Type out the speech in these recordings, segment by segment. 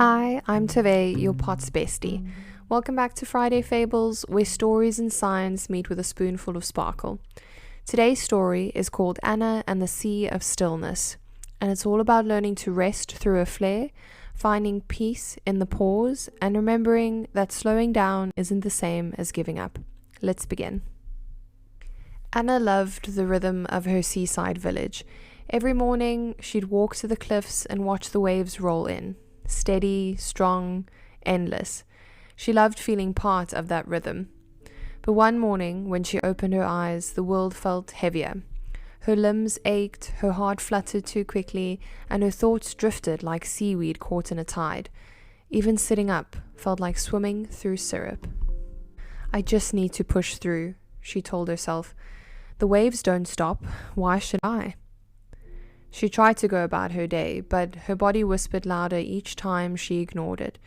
Hi, I'm Tove, your pot's bestie. Welcome back to Friday Fables, where stories and science meet with a spoonful of sparkle. Today's story is called Anna and the Sea of Stillness, and it's all about learning to rest through a flare, finding peace in the pause, and remembering that slowing down isn't the same as giving up. Let's begin. Anna loved the rhythm of her seaside village. Every morning, she'd walk to the cliffs and watch the waves roll in. Steady, strong, endless. She loved feeling part of that rhythm. But one morning, when she opened her eyes, the world felt heavier. Her limbs ached, her heart fluttered too quickly, and her thoughts drifted like seaweed caught in a tide. Even sitting up felt like swimming through syrup. "I just need to push through," she told herself. "The waves don't stop. Why should I?" She tried to go about her day, but her body whispered louder each time she ignored it.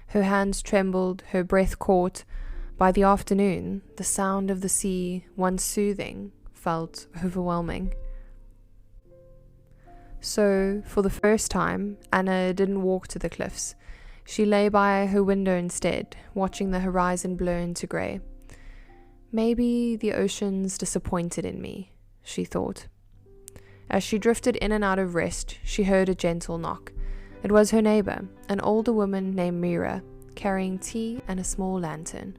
Her hands trembled, her breath caught. By the afternoon, the sound of the sea, once soothing, felt overwhelming. So, for the first time, Anna didn't walk to the cliffs. She lay by her window instead, watching the horizon blur into grey. "Maybe the ocean's disappointed in me," she thought. As she drifted in and out of rest, she heard a gentle knock. It was her neighbor, an older woman named Mira, carrying tea and a small lantern.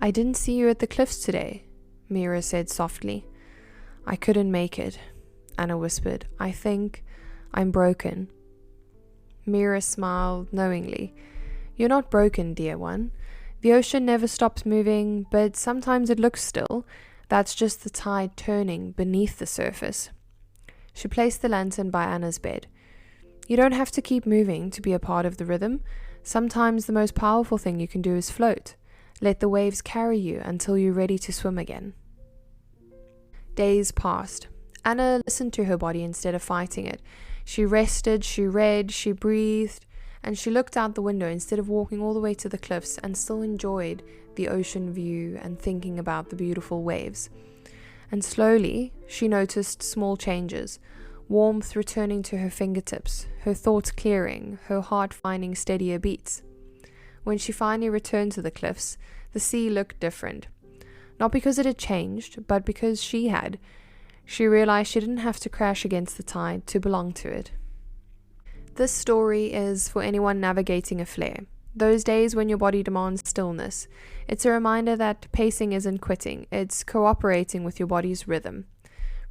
"I didn't see you at the cliffs today," Mira said softly. "I couldn't make it," Anna whispered. "I think I'm broken." Mira smiled knowingly. "You're not broken, dear one. The ocean never stops moving, but sometimes it looks still. That's just the tide turning beneath the surface." She placed the lantern by Anna's bed. "You don't have to keep moving to be a part of the rhythm. Sometimes the most powerful thing you can do is float. Let the waves carry you until you're ready to swim again." Days passed. Anna listened to her body instead of fighting it. She rested, she read, she breathed, and she looked out the window instead of walking all the way to the cliffs, and still enjoyed the ocean view and thinking about the beautiful waves. And slowly, she noticed small changes, warmth returning to her fingertips, her thoughts clearing, her heart finding steadier beats. When she finally returned to the cliffs, the sea looked different. Not because it had changed, but because she had. She realized she didn't have to crash against the tide to belong to it. This story is for anyone navigating a flare. Those days when your body demands stillness. It's a reminder that pacing isn't quitting, it's cooperating with your body's rhythm.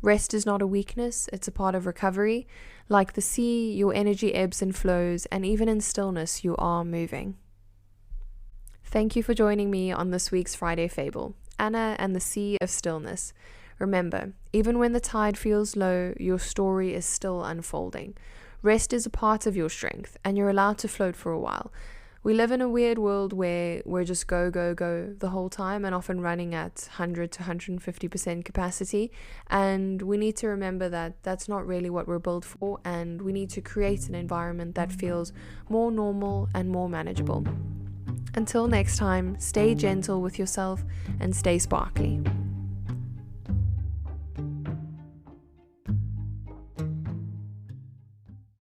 Rest is not a weakness, it's a part of recovery. Like the sea, your energy ebbs and flows, and even in stillness, you are moving. Thank you for joining me on this week's Friday Fable, Anna and the Sea of Stillness. Remember, even when the tide feels low, your story is still unfolding. Rest is a part of your strength, and you're allowed to float for a while. We live in a weird world where we're just go, go, go the whole time, and often running at 100 to 150% capacity. And we need to remember that that's not really what we're built for, and we need to create an environment that feels more normal and more manageable. Until next time, stay gentle with yourself and stay sparkly.